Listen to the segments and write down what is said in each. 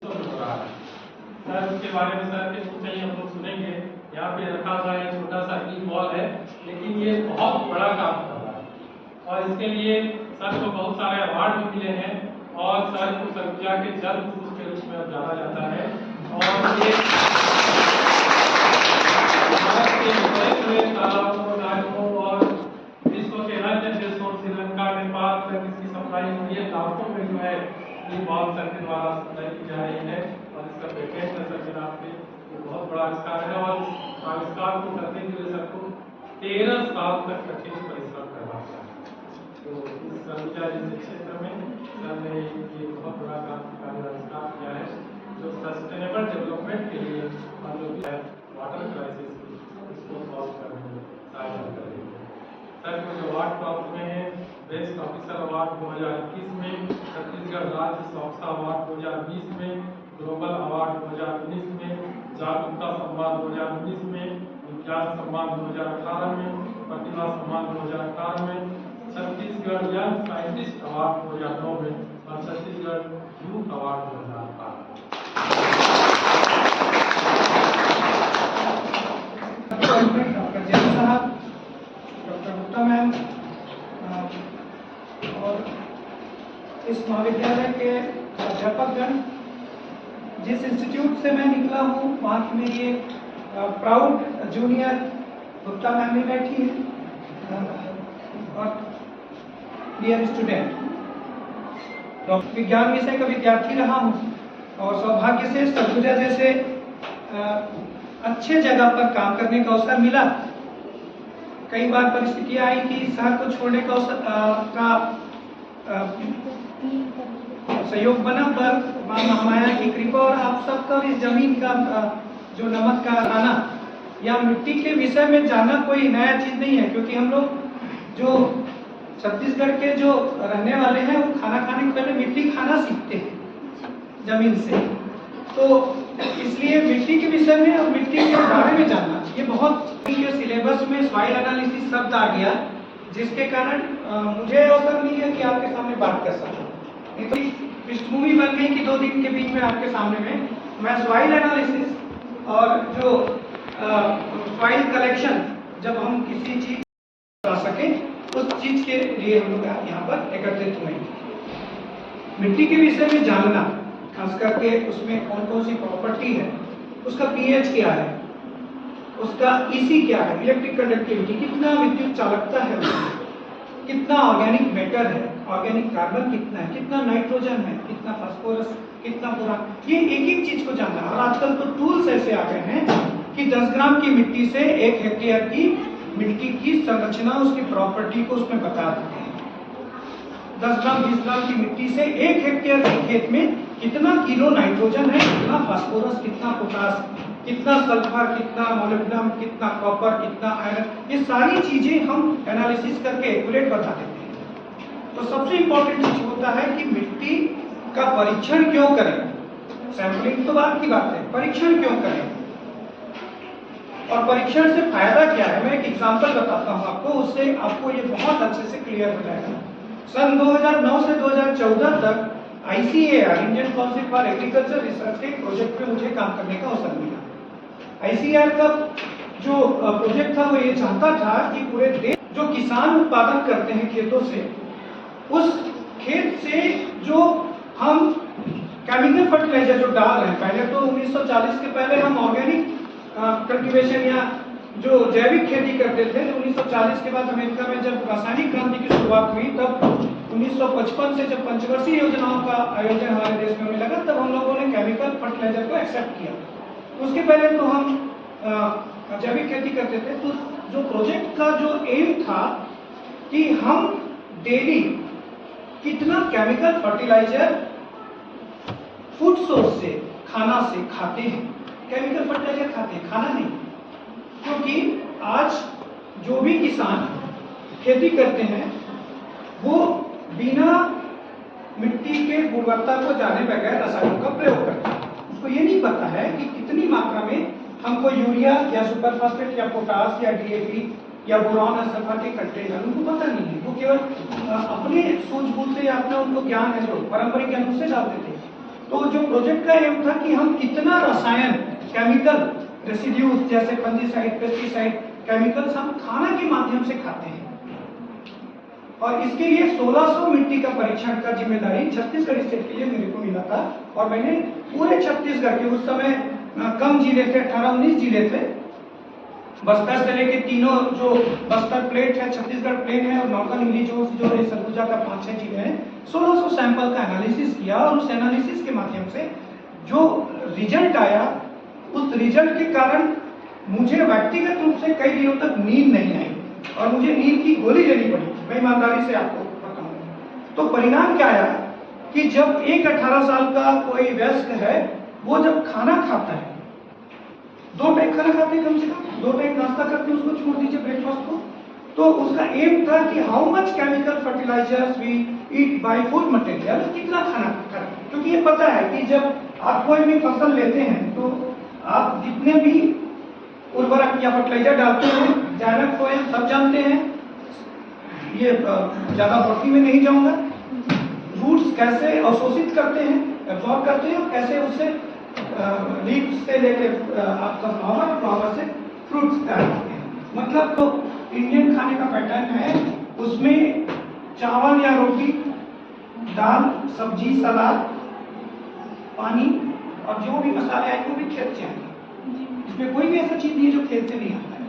Sir उसके बारे में सर के कुछ नहीं हम लोग सुनेंगे। यहाँ पे रखा हुआ एक छोटा सा ई बॉल है, लेकिन ये बहुत बड़ा काम कर रहा है और इसके लिए सर को बहुत सारे अवार्ड भी मिले हैं और सर को सरगुजा के जल पुरुष के रूप में अब जाना जाता है। और ये भारत के बड़े हुए तालाबों, नालों और विश्व के अन्य देशों श्रीलंका, नेपाल तक इसकी सप्लाई हुई है। लाखों में जो है ये बॉल सर के द्वारा सप्लाई की जा रही है और इसका पेटेंट है सर के नाम पे। ये बहुत बड़ा आविष्कार है और इस आविष्कार को करने के लिए सर को 13 साल तक कठिन परिश्रम करना पड़ा। तो इस सरगुजा जैसे क्षेत्र में सर ने ये बहुत बड़ा कार्य आविष्कार किया है जो सस्टेनेबल डेवलपमेंट के लिए और जो भी है वाटर क्राइसिस इसको सॉल्व करने में सहायता करेंगे। सर को जो अवार्ड प्राप्त हुए हैं, बेस्ट ऑफिसर अवार्ड 2021 में, छत्तीसगढ़ राज्य स्वच्छता अवार्ड 2020 में, ग्लोबल अवार्ड 2019 में, जागरूकता सम्मान 2019 में, विज्ञान सम्मान 2018 में, प्रतिभा सम्मान 2018 में, छत्तीसगढ़ यंग साइंटिस्ट अवार्ड 2009 में और छत्तीसगढ़ यूथ अवार्ड 2018 में। डॉक्टर जैन साहब, डॉक्टर गुप्ता मैम और इस महाविद्यालय के अध्यापकगण, जिस इंस्टीट्यूट से मैं निकला हूँ वहाँ की मेरी एक प्राउड जूनियर गुप्ता मैम भी बैठी है और डियर स्टूडेंट, विज्ञान विषय का विद्यार्थी रहा हूँ और सौभाग्य से सरगुजा जैसे अच्छे जगह पर काम करने का अवसर मिला। कई बार परिस्थितियां आई कि शहर को छोड़ने का सहयोग बना, पर महामाया की कृपा और आप सबका इस जमीन का जो नमक का खाना या मिट्टी के विषय में जानना कोई नया चीज नहीं है, क्योंकि हम लोग जो छत्तीसगढ़ के जो रहने वाले हैं वो खाना खाने के पहले मिट्टी खाना सीखते हैं जमीन से। तो इसलिए मिट्टी के विषय में और मिट्टी के बारे में जानना ये बहुत सिलेबस में सॉइल एनालिसिस शब्द आ गया, जिसके कारण मुझे अवसर नहीं है कि आपके सामने बात कर सकूं। नहीं तो पृष्ठभूमि बन गई कि 2 दिन के बीच में आपके सामने में मैं सॉइल एनालिसिस और जो सॉइल कलेक्शन जब हम किसी चीज कर सके उस चीज के लिए हम लोग यहाँ पर एकत्रित हुए। मिट्टी के विषय में जानना, खास करके उसमें कौन कौन सी प्रॉपर्टी है, उसका पीएच क्या है, उसका ईसी क्या है, इलेक्ट्रिक कंडक्टिविटी, कितना विद्युत चालकता है उसमें, कितना ऑर्गेनिक मैटर है, ऑर्गेनिक कार्बन कितना है, कितना नाइट्रोजन है, कितना फास्फोरस, कितना बोरान, ये एक एक चीज को जानना। और आजकल तो टूल्स ऐसे आ गए हैं कि 10 ग्राम की मिट्टी से 1 हेक्टेयर की मिट्टी की संरचना, उसकी प्रॉपर्टी को उसमें बता देते हैं। 10 ग्राम 20 ग्राम की मिट्टी से 1 हेक्टेयर के खेत में कितना किलो नाइट्रोजन है, कितना फास्फोरस, कितना पोटास, कितना सल्फर, कितना मोलिब्डेनम, कितना कॉपर, कितना आयरन, ये सारी चीजें हम एनालिसिस करके एक्यूरेट बता देते हैं। तो सबसे इंपॉर्टेंट चीज होता है कि मिट्टी का परीक्षण क्यों करें। सैंपलिंग तो बात की बात है, परीक्षण क्यों करें और परीक्षण से फायदा क्या है। मैं एक एग्जांपल बताता हूं आपको, उससे आपको ये बहुत अच्छे से क्लियर हो जाएगा। सन 2009 से 2014 तक ICAR, Indian council for agriculture research के प्रोजेक्ट पे मुझे काम करने का अवसर मिला। ICAR का जो प्रोजेक्ट था वो ये चाहता था कि पूरे देश जो किसान उत्पादन करते हैं खेतों से, उस खेत से जो हम केमिकल फर्टिलाइजर जो डाल रहे हैं, पहले तो 1940 के पहले हम ऑर्गेनिक कल्टीवेशन या जो जैविक खेती करते थे। 1940 के बाद अमेरिका में जब रासायनिक क्रांति की शुरुआत हुई, तब 1955 से जब पंचवर्षीय योजनाओं का आयोजन हमारे देश में होने लगा, तब हम लोगों ने केमिकल फर्टिलाइजर को एक्सेप्ट किया। उसके पहले तो हम जैविक खेती करते थे। तो जो प्रोजेक्ट का जो एम था कि हम डेली कितना केमिकल फर्टिलाइजर फूड सोर्स से, खाना से खाते हैं, केमिकल फर्टिलाइजर खाते हैं, खाना नहीं। क्योंकि आज जो भी किसान खेती करते हैं वो बिना मिट्टी के गुणवत्ता को जाने बगैर रसायनों का प्रयोग करते हैं। उसको ये नहीं पता है कि कितनी मात्रा में हमको यूरिया या सुपर फास्फेट या पोटास या DAP या बोरॉन या सल्फर के कंटेंट है, उनको पता नहीं है। वो केवल अपने सूझबूझ से या अपने उनको ज्ञान है जो पारंपरिक ज्ञान उससे डालते थे। तो जो प्रोजेक्ट का एम था कि हम कितना रसायन केमिकल रेसिड्यूज जैसे फंजीसाइड, पेस्टिसाइड, केमिकल्स हम खाना के माध्यम से खाते हैं, और इसके लिए 1600 मिट्टी का परीक्षण का जिम्मेदारी छत्तीसगढ़ स्टेट के लिए मेरे को मिला था। और मैंने पूरे छत्तीसगढ़ के, उस समय कम जिले थे, 18-19 जिले थे, बस्तर से लेके तीनों जो बस्तर प्लेट है, छत्तीसगढ़ प्लेन है और नौकानिली जो है सरगुजा का 5-6 जिले हैं, 1600 सैंपल का एनालिसिस किया और उस एनालिसिस के माध्यम से जो रिजल्ट आया, उस रिजल्ट के कारण मुझे व्यक्तिगत रूप से कई दिनों तक नींद नहीं आई और मुझे नींद की गोली लेनी पड़ी, मैं ईमानदारी से आपको बताऊं। तो परिणाम क्या आया कि जब एक 18 साल का कोई वयस्क है, वो जब खाना खाता है, 2 टाइम खाना खाते हैं, कम से कम 2 टाइम नाश्ता करते हैं, उसको छोड़ दीजिए ब्रेकफास्ट को, तो उसका एम था कि how much chemical fertilizers we eat by food material, कितना खाना खाते हैं। क्योंकि ये पता है कि जब आप कोई भी फसल लेते हैं तो आप जितने भी उर्वरक या फर्टिलाइजर डालते हैं, जैविक सोयल सब जानते हैं, ये ज्यादा बढ़ती में नहीं जाऊंगा, रूट्स कैसे अवशोषित करते हैं, एब्जॉर्ब करते हैं, और कैसे उससे लीफ से लेके आपका फ्लावर से फ्रूट्स तैयार होते हैं। मतलब तो इंडियन खाने का पैटर्न है, उसमें चावल या रोटी, दाल, सब्जी, सलाद, पानी और जो भी मसाले आए वो भी खेत से आएंगे। इसमें कोई भी ऐसा चीज नहीं है जो खेत से नहीं आता है,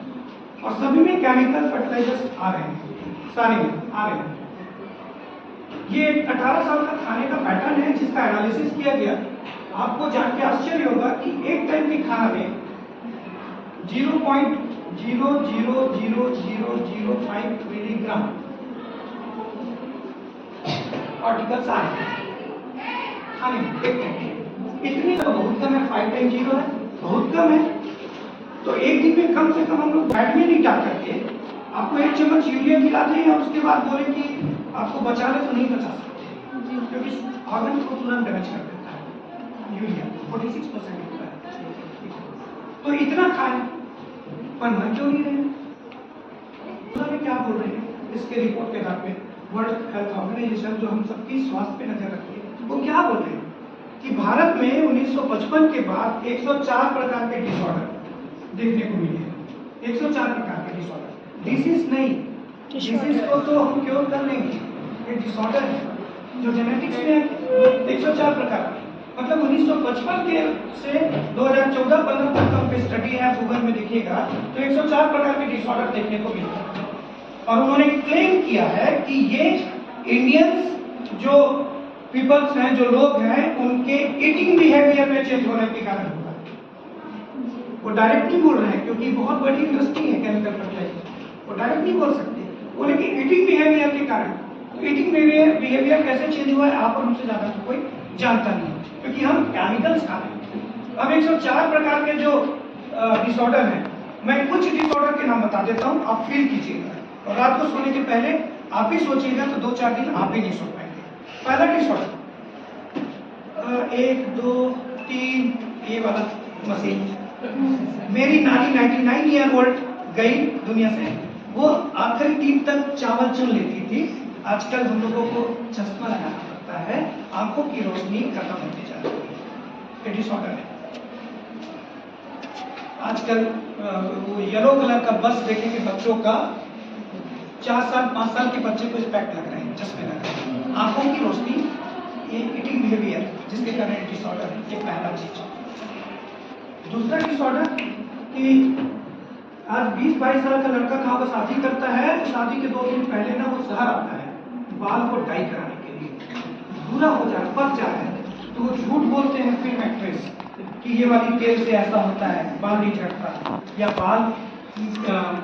और सभी में केमिकल फर्टिलाइजर्स आ रहे हैं, सारे में आ रहे हैं। ये 18 साल का खाने का पैटर्न है जिसका एनालिसिस किया गया। आपको जान के आश्चर्य होगा कि एक टाइम के खाना में 0.00005 मिलीग्राम पार्टिकल्स आ रहे हैं खाने में एक टाइम। इतनी तो बहुत कम है, 5 टाइम 0 है, बहुत कम है। तो एक दिन में कम से कम हम लोग बैड में नहीं डाल करके आपको 1 चम्मच यूरिया खिला दें और उसके बाद बोले कि आपको बचा ले, तो नहीं बचा सकते, क्योंकि ऑर्गन को तुरंत डैमेज कर देता है यूरिया, 46% होता है। तो इतना खाएं पर मर क्यों नहीं रहे? क्या बोल रहे हैं इसके रिपोर्ट के आधार पे, वर्ल्ड हेल्थ ऑर्गेनाइजेशन जो हम सबकी स्वास्थ्य पे नजर रखती है, वो क्या बोल रहे हैं कि भारत में 1955 के बाद 104 प्रकार के डिसऑर्डर देखने को मिले हैं। 104 प्रकार के डिसऑर्डर, डिसीज नहीं, डिसीज को तो हम क्योर कर लेंगे, ये डिसऑर्डर है जो जेनेटिक्स में है। 104 प्रकार, मतलब 1955 के से 2014-15 तक का स्टडी है, गूगल में देखिएगा तो 104 प्रकार के डिसऑर्डर देखने को मिलते हैं। और उन्होंने क्लेम किया है कि ये इंडियंस जो पीपल्स हैं, जो लोग हैं, उनके ईटिंग बिहेवियर में चेंज होने के कारण होगा। वो डायरेक्ट नहीं बोल रहे हैं क्योंकि बहुत बड़ी इंडस्ट्री है केमिकल फर्टिलाइजर, वो डायरेक्ट नहीं बोल सकते, वो लेकिन ईटिंग बिहेवियर के कारण। तो ईटिंग बिहेवियर कैसे चेंज हुआ है आप और हमसे ज्यादा तो कोई जानता नहीं है, क्योंकि हम केमिकल्स खा रहे हैं। अब 104 प्रकार के जो डिसऑर्डर हैं, मैं कुछ डिसऑर्डर के नाम बता देता हूँ, आप फील कीजिएगा और रात को सोने के पहले आप ही सोचिएगा तो 2-4 दिन आप भी नहीं सो पाएंगे। पहला डिसऑर्डर 1, 2, 3, ये वाला मशीन। मेरी नानी 99 ईयर ओल्ड गई दुनिया से, वो आखिरी दिन तक चावल चुन लेती थी। आजकल हम लोगों को चश्मा लगाना पड़ता है, आंखों की रोशनी खत्म होती जा रही है, ये डिसऑर्डर है। आजकल वो येलो कलर का बस देखेंगे बच्चों का, 4 साल 5 साल के बच्चे को स्पेक्ट लग रहे हैं, चश्मे लग रहे हैं, आंखों की रोशनी, ये ईटिंग बिहेवियर जिसके कारण डिसऑर्डर है, ये पहला चीज। दूसरा डिसऑर्डर कि आज 20-22 साल का लड़का कहाँ पर शादी करता है, तो शादी के 2 दिन पहले ना वो शहर आता है बाल को डाई कराने के लिए, बुरा हो जाए, पक जाए, तो वो झूठ बोलते हैं फिल्म एक्ट्रेस कि ये वाली तेल से ऐसा होता है, बाल नहीं झड़ता या बाल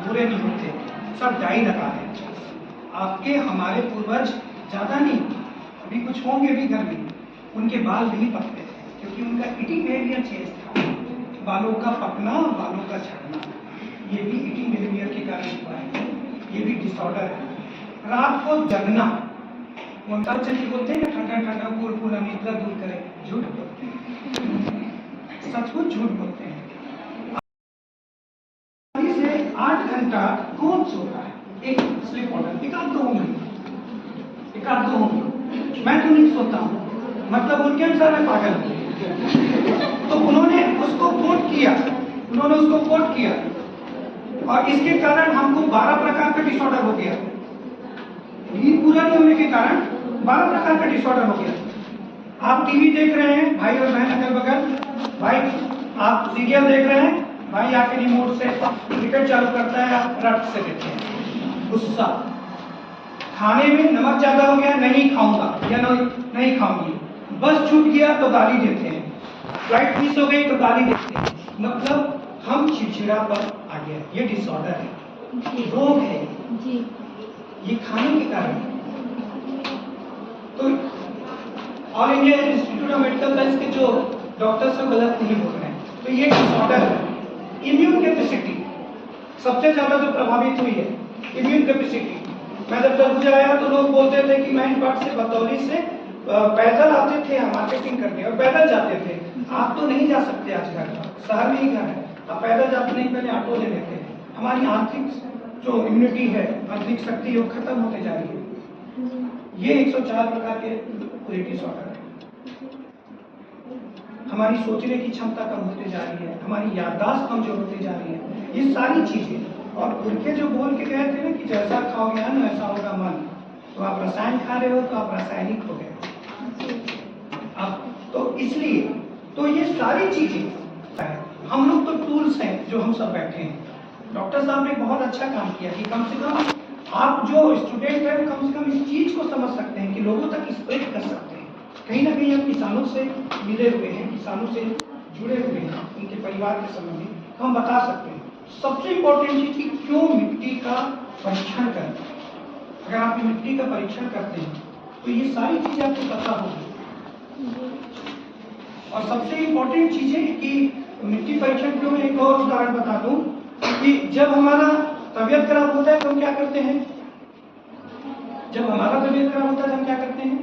बुरे नहीं होते, सब डाई लगा है। आपके हमारे पूर्वज ज्यादा नहीं, अभी कुछ होंगे भी घर में, उनके बाल नहीं पकते थे क्योंकि उनका ईटिंग बिहेवियर चेंज था। बालों का पकना, बालों का झड़ना, ये भी ईटिंग बिहेवियर के कारण हुआ है, ये भी डिसऑर्डर है। रात को जगना, वो अमिताभ बच्चन बोलते हैं ना, ठंडा ठंडा कूल कूल अनिद्रा दूर करे, झूठ बोलते हैं, सचमुच झूठ बोलते हैं। 8 घंटा कौन सोता है? एक स्लीप मॉडल, एक आध दो होंगे, मैं तो नहीं सोता हूँ, मतलब उनके अनुसार मैं पागल हूँ। तो उन्होंने उसको कोट किया, और इसके कारण हमको 12 प्रकार का डिसऑर्डर हो गया। नींद पूरा नहीं होने के कारण 12 प्रकार का डिसऑर्डर हो गया। आप टीवी देख रहे हैं, भाई और बहन अगल बगल, भाई आप सीरियल देख रहे हैं, भाई आके रिमोट से क्रिकेट चालू करता है, आप रट से देखते हैं। गुस्सा, खाने में नमक ज्यादा हो गया, नहीं खाऊंगा या नहीं खाऊंगी, बस छूट गया तो गाली देते हैं, फ्लाइट मिस हो गई तो गाली देते हैं। मतलब हम चिड़चिड़ापन आ गया, ये डिसऑर्डर है, रोग है जी। ये खाने के कारण। तो all India institute of medical science के जो डॉक्टर से गलत नहीं बोल रहे हैं, तो ये डिसऑर्डर है। इम्यून कैपेसिटी सबसे ज्यादा जो प्रभावित हुई है, इम्यून कैपेसिटी। मैं जब तरबूजा आया तो लोग बोलते थे कि मैं बात से बतौली से पैदल आते थे मार्केटिंग करने और पैदल जाते थे। आप तो नहीं जा सकते, आज घर शहर में ही घर है, आप पैदल जाते नहीं, पहले ऑटो ले लेते हैं। हमारी आंतरिक जो इम्यूनिटी है, आंतरिक शक्ति वो खत्म होते जा रही है। ये 104 प्रकार के पूरे डिसऑर्डर है। हमारी सोचने की क्षमता कम होते जा रही है, हमारी याददाश्त कमजोर होती जा रही है, ये सारी चीजें। और उनके जो बोल के गए थे ना कि जैसा खाओगे ना वैसा होगा मन, तो आप रसायन खा रहे हो तो आप रासायनिक हो गए। अब तो इसलिए तो ये सारी चीजें हम लोग तो टूल्स हैं जो हम सब बैठे हैं। डॉक्टर साहब ने बहुत अच्छा काम किया कि कम से कम आप जो स्टूडेंट हैं कम से कम इस चीज को समझ सकते हैं कि लोगों तक स्प्रेड कर सकते हैं। कहीं ना कहीं हम किसानों से मिले हुए हैं, किसानों से जुड़े हुए हैं, उनके परिवार के संबंधी हम बता सकते हैं। सबसे इम्पोर्टेंट चीज कि क्यों मिट्टी का परीक्षण करें। अगर आप मिट्टी का परीक्षण करते हैं तो ये सारी चीजें आपको पता होगी। और सबसे इम्पोर्टेंट चीजें कि मिट्टी परीक्षण क्यों, एक और उदाहरण बता दूं कि जब हमारा तबीयत खराब होता है तो हम क्या करते हैं? जब हमारा तबीयत खराब होता है तो हम क्या करते हैं?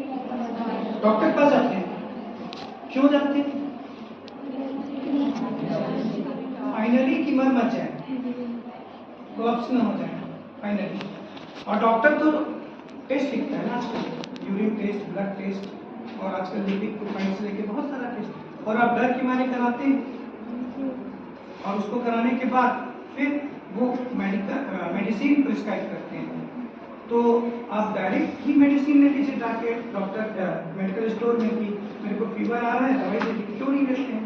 डॉक्टर के पास जाते हैं। क्यों जाते हैं? फाइनली कि मर मच जाए, कोलैप्स ना हो जाए फाइनली। और डॉक्टर तो टेस्ट लिखता है ना आजकल, यूरिन टेस्ट, ब्लड टेस्ट, और आजकल लिपिड प्रोफाइल से लेके बहुत सारा टेस्ट, और आप डर के मारे कराते हैं। और उसको कराने के बाद फिर वो मेडिसिन प्रिस्क्राइब करते हैं। तो आप डायरेक्ट ही मेडिसिन ले लीजिए जाके डॉक्टर मेडिकल स्टोर में कि मेरे को फीवर आ रहा है, दवाई दे दी, क्यों नहीं लेते हैं?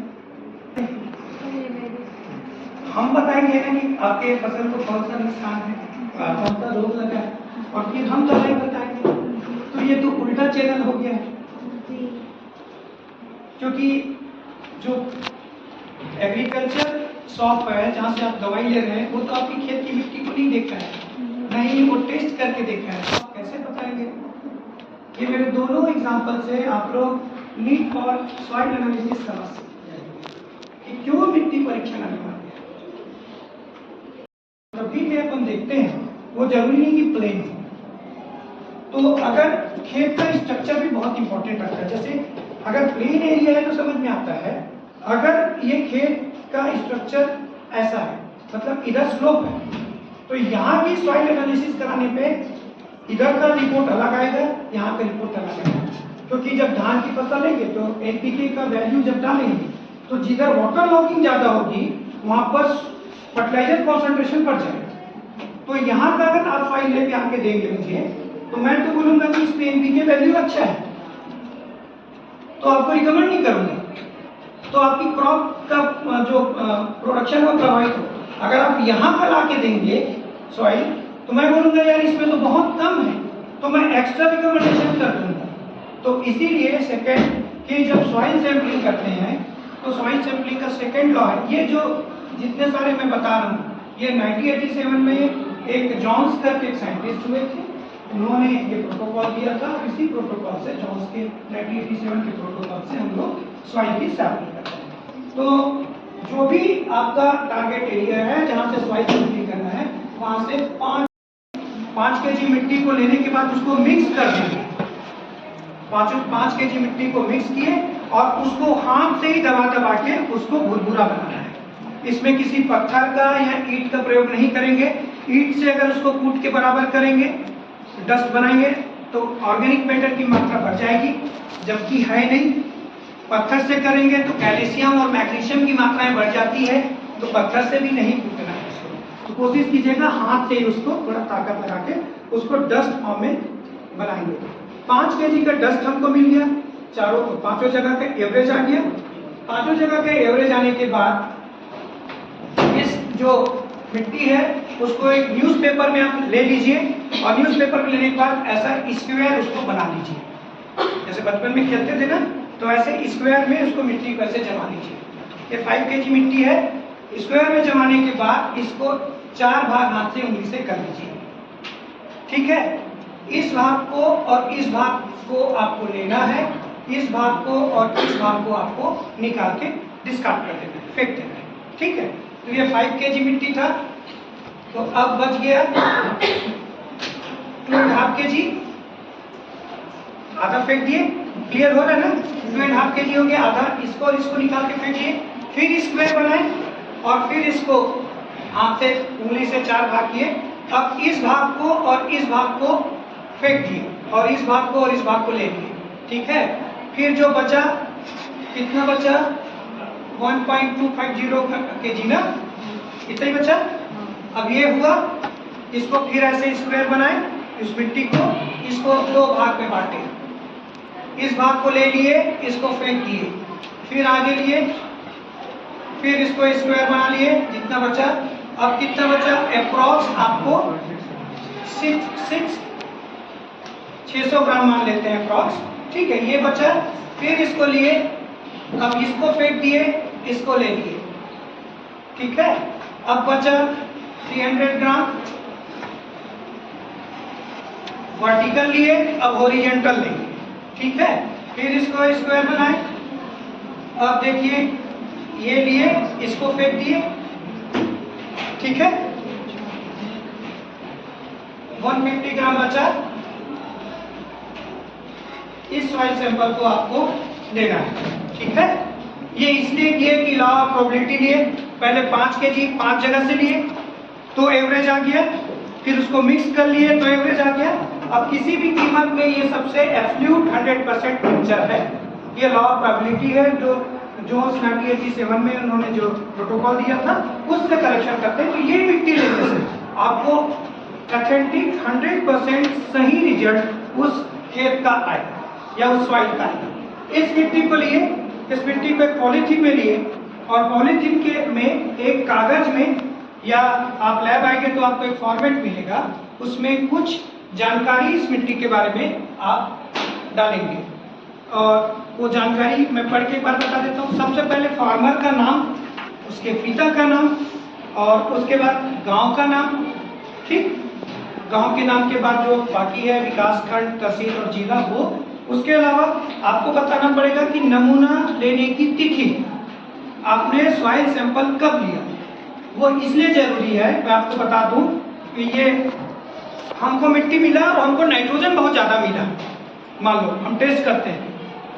हम बताएंगे ना कि आपके फसल को कौन सा नुकसान है, कौन सा रोग लगा है, और फिर हम दवाई बताएंगे। तो ये तो उल्टा चैनल हो गया है, क्योंकि जो एग्रीकल्चर शॉप है जहाँ से आप दवाई ले रहे हैं वो तो आपकी खेत की मिट्टी को नहीं देखा है, नहीं वो टेस्ट करके देखा है, आप कैसे बताएंगे? ये मेरे दोनों एग्जांपल से आप लोग नीड फॉर सॉइल एनालिसिस समझ सकते हैं कि क्यों मिट्टी परीक्षण अनिवार्य है। तभी भी अपन देखते हैं वो जरूरी नहीं कि प्लेन हो। तो अगर खेत का स्ट्रक्चर भी बहुत इंपॉर्टेंट रहता है, जैसे अगर प्लेन एरिया है तो समझ में आता है, अगर ये खेत का स्ट्रक्चर ऐसा है, मतलब इधर स्लोप है, तो यहाँ की सॉइल एनालिसिस कराने पे इधर का रिपोर्ट अलग आएगा, यहाँ का रिपोर्ट अलग आएगा। क्योंकि जब धान की फसल लेंगे तो एनपीके का वैल्यू जब डालेंगे तो जिधर वाटर लॉगिंग ज्यादा होगी वहां पर फर्टिलाइजर कॉन्सेंट्रेशन बढ़ जाएगा। तो यहाँ का अगर आप सॉइल लेके आके देंगे मुझे, तो मैं तो बोलूंगा कि इस पे एनपीके वैल्यू अच्छा है, तो आपको रिकमेंड नहीं करूंगा, तो आपकी क्रॉप का जो प्रोडक्शन है प्रभावित हो। अगर आप यहाँ पर आके देंगे सॉइल, तो मैं बोलूंगा यार इसमें तो बहुत कम है, तो मैं एक्स्ट्रा रिकमेंडेशन कर दूंगा। तो इसीलिए सेकंड कि जब सॉइल सैंपलिंग करते हैं तो सॉइल सैंपलिंग का सेकंड लॉ है, ये जो जितने सारे मैं बता रहा हूँ, ये 1987 में एक जॉन्स करके एक साइंटिस्ट हुए थे, उन्होंने ये प्रोटोकॉल दिया था। इसी प्रोटोकॉल से, जॉन्स के 1987 के प्रोटोकॉल से हम लोग सॉइल की सैंपलिंग करते हैं। तो जो भी आपका टारगेट एरिया है जहाँ से सॉइल सैंपलिंग करना है, वहाँ से 5 केजी मिट्टी को लेने के बाद उसको मिक्स कर देंगे। 5 केजी मिट्टी को मिक्स किए और उसको हाथ से ही दबा दबा के उसको भुरभुरा बनाना है। इसमें किसी पत्थर का या ईंट का प्रयोग नहीं करेंगे। ईंट से अगर उसको कूट के बराबर करेंगे, डस्ट बनाएंगे, तो ऑर्गेनिक मैटर की मात्रा बढ़ जाएगी, जबकि है नहीं। पत्थर से करेंगे तो कैल्शियम और मैग्नीशियम की मात्राएं बढ़ जाती है, तो पत्थर से भी नहीं कूटना है इसको। तो कोशिश कीजिएगा हाथ से ही उसको थोड़ा ताकत लगा के उसको डस्ट फॉर्म में बनाएंगे। 5 kg का डस्ट हमको मिल गया, चारों पांचों जगह का एवरेज आ गया। पांचों जगह के एवरेज आने के बाद इस जो मिट्टी है उसको एक न्यूज़पेपर में आप ले लीजिए, और न्यूज़पेपर में लेने के बाद ऐसा स्क्वायर उसको बना लीजिए। जैसे बचपन में खेलते थे ना, तो ऐसे स्क्वायर में उसको मिट्टी को ऐसे जमा लीजिए। ये 5 kg मिट्टी है, स्क्वायर में जमाने के बाद इसको 4 भाग हाथ से उंगली से कर लीजिए। ठीक है, इस भाग को और इस भाग को आपको लेना है, इस भाग को और इस भाग को आपको निकाल के डिस्कार्ड कर देना है, फेंक देना है। ठीक है, तो ये 5 kg मिट्टी था, तो अब बच गया 2.5 kg, आधा फेंक दिए। क्लियर हो रहा है ना? 2.5 kg हो गया, आधा इसको और इसको निकाल के फेंकिए। फिर स्क्वायर बनाए और फिर इसको हाथ से उंगली से 4 भाग किए। अब इस भाग को और इस भाग को फेंक दिए, और इस भाग को और इस भाग को ले लिए। ठीक है, फिर जो बचा, कितना बचा? 1.250 kg ना, इतना ही बचा। अब ये हुआ, इसको फिर ऐसे स्क्वायर बनाए, इस मिट्टी को इसको 2 भाग में बांटे। इस भाग को ले लिए, इसको फेंक दिए, फिर आगे लिए, फिर इसको स्क्वायर बना लिए, जितना बचा। अब कितना बचा? अप्रॉक्स आपको 600 ग्राम मान लेते हैं अप्रॉक्स। ठीक है, ये बचा। फिर इसको लिए, अब इसको फेंक दिए, इसको ले लिए। ठीक है, अब बचा 300 ग्राम वर्टिकल लिए, अब हॉरिजॉन्टल लेंगे। ठीक है, फिर इसको स्क्वायर बनाए। अब देखिए, ये लिए, इसको फेंक दिए। ठीक है, 150 ग्राम बचा। इस सॉइल सैंपल को आपको लेना है। ठीक है, ये इसलिए किए कि लॉ ऑफ प्रोबेबिलिटी लिए। पहले 5 kg 5 जगह से लिए तो एवरेज आ गया, फिर उसको मिक्स कर लिए तो एवरेज आ गया। अब किसी भी कीमत में ये सबसे एब्सोल्यूट 100% पिक्चर है। ये लॉ ऑफ प्रोबेबिलिटी है जो 1987 में उन्होंने जो प्रोटोकॉल दिया था उससे करेक्शन करते हैं। तो ये मिट्टी लेने से आपको ऑथेंटिक 100% सही रिजल्ट उस खेत का आएगा या उस सॉइल का आएगा। इस मिट्टी को लिए, इस मिट्टी को एक पॉलीथीन में लिए, और पॉलीथीन के में एक कागज में, या आप लैब आएंगे तो आपको एक फॉर्मेट मिलेगा, उसमें कुछ जानकारी इस मिट्टी के बारे में आप डालेंगे। और वो जानकारी मैं पढ़ के एक बार बता देता हूँ। सबसे पहले फार्मर का नाम, उसके पिता का नाम, और उसके बाद गांव का नाम। ठीक, गांव के नाम के बाद जो बाकी है विकास खंड, तहसील और जिला, वो। उसके अलावा आपको बताना पड़ेगा कि नमूना लेने की तिथि, आपने सॉइल सैंपल कब लिया। वो इसलिए जरूरी है, मैं आपको बता दूं कि ये हमको मिट्टी मिला और हमको नाइट्रोजन बहुत ज़्यादा मिला, मान लो हम टेस्ट करते हैं,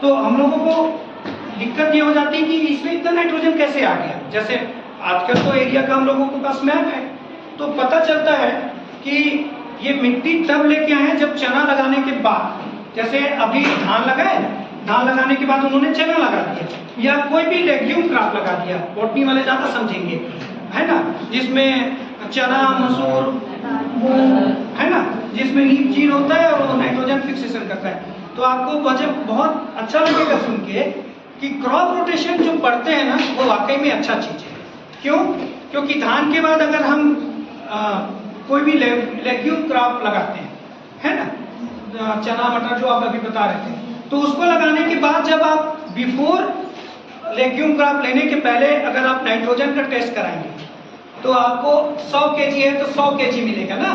तो हम लोगों को दिक्कत ये हो जाती है कि इसमें इतना नाइट्रोजन कैसे आ गया। जैसे आजकल तो एरिया का हम लोगों के पास मैप है, तो पता चलता है कि ये मिट्टी तब लेके आए हैं जब चना लगाने के बाद। जैसे अभी धान लगाए, धान लगाने के बाद उन्होंने चना लगा दिया, या कोई भी लेग्यूम क्रॉप लगा दिया, बोटनी वाले ज़्यादा समझेंगे, है ना, जिसमें चना, मसूर, मूंग, है ना, जिसमें लीफ जीन होता है और वो नाइट्रोजन फिक्सेशन करता है। तो आपको बहुत अच्छा लगेगा सुन के कि क्रॉप रोटेशन जो पढ़ते हैं ना, वो वाकई में अच्छा चीज़ है। क्यों? क्योंकि धान के बाद अगर हम कोई भी लेग्यूम क्रॉप लगाते हैं, है ना, चना मटर जो आप अभी बता रहे थे, तो उसको लगाने के बाद जब आप बिफोर लेग्यूम क्रॉप लेने के पहले अगर आप नाइट्रोजन का टेस्ट कराएंगे तो आपको 100 kg है तो 100 kg मिलेगा ना।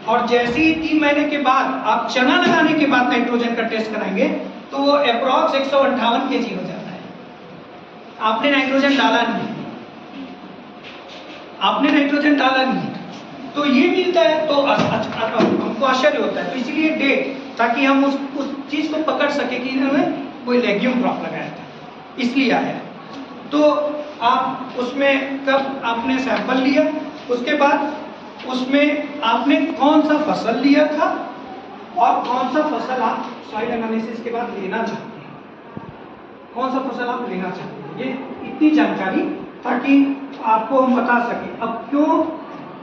और जैसे ही 3 महीने के बाद आप चना लगाने के बाद नाइट्रोजन का टेस्ट कराएंगे तो वो अप्रॉक्स 158 kg हो जाता है। आपने नाइट्रोजन डाला नहीं, आपने नाइट्रोजन डाला नहीं, तो ये मिलता है तो हमको आश्चर्य होता है। तो इसीलिए डेट, ताकि हम उस चीज़ को पकड़ सके कि इन्होंने कोई लेग्यूम क्रॉप लगाया था, इसलिए आया है। तो आप उसमें कब आपने सैंपल लिया, उसके बाद उसमें आपने कौन सा फसल लिया था, और कौन सा फसल आप सॉइल एनालिसिस के बाद लेना चाहते हैं, कौन सा फसल आप लेना चाहते हैं, ये इतनी जानकारी ताकि आपको हम बता सकें। अब क्यों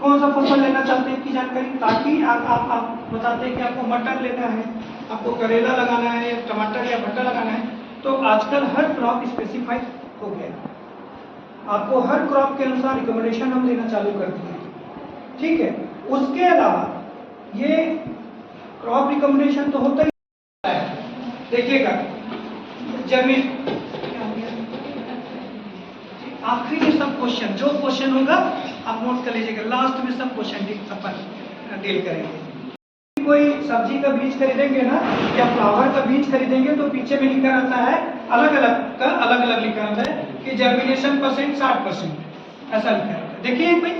कौन सा फसल लेना चाहते हैं की जानकारी, ताकि आप बताते हैं कि आपको मटर लेना है, आपको करेला लगाना है, टमाटर या भट्टा लगाना है, तो आजकल हर क्रॉप स्पेसिफाइड हो गया, आपको हर क्रॉप के अनुसार रिकमेंडेशन हम देना चालू कर दिए, ठीक है। उसके अलावा ये क्रॉप रिकमेंडेशन तो होता ही है, देखिएगा जमीन आखिरी में सब क्वेश्चन, जो क्वेश्चन होगा आप नोट कर लीजिएगा, लास्ट में सब क्वेश्चन अपन डील करेंगे। कोई सब्जी का बीज खरीदेंगे ना या फ्लावर का बीज खरीदेंगे तो पीछे में लिखा रहता है, अलग अलग का अलग अलग लिखा रहता है कि जर्मिनेशन परसेंट 60%, ऐसा लिखा रहता है। देखिए भाई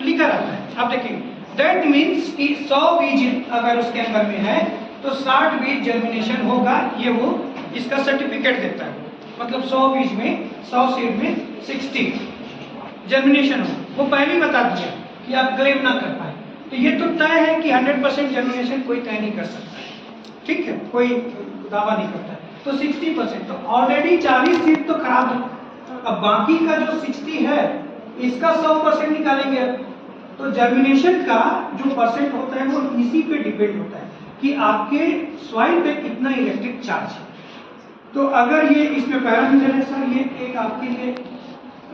लिखा रहता है, आप देखिए दैट मीन्स कि 100 बीज अगर उसके अंदर में है तो 60 बीज जर्मिनेशन होगा, ये वो इसका सर्टिफिकेट देता है। मतलब 100 बीज में 100 सीड में 60 जर्मिनेशन हो, वो पहले ही बता दिया कि आप क्लेम ना कर पाए। तो ये तो तय है कि 100% जर्मिनेशन कोई तय नहीं कर सकता है, ठीक है, कोई दावा नहीं करता है। तो 60%, तो ऑलरेडी 40 सीड तो खराब है, अब बाकी का जो 60 है इसका 100% निकालेंगे। तो जर्मिनेशन का जो परसेंट होता है वो इसी पे डिपेंड होता है कि आपके सॉइल पे कितना इलेक्ट्रिक चार्ज है। तो अगर ये इसमें पैरामीटर है सर, ये एक आपके लिए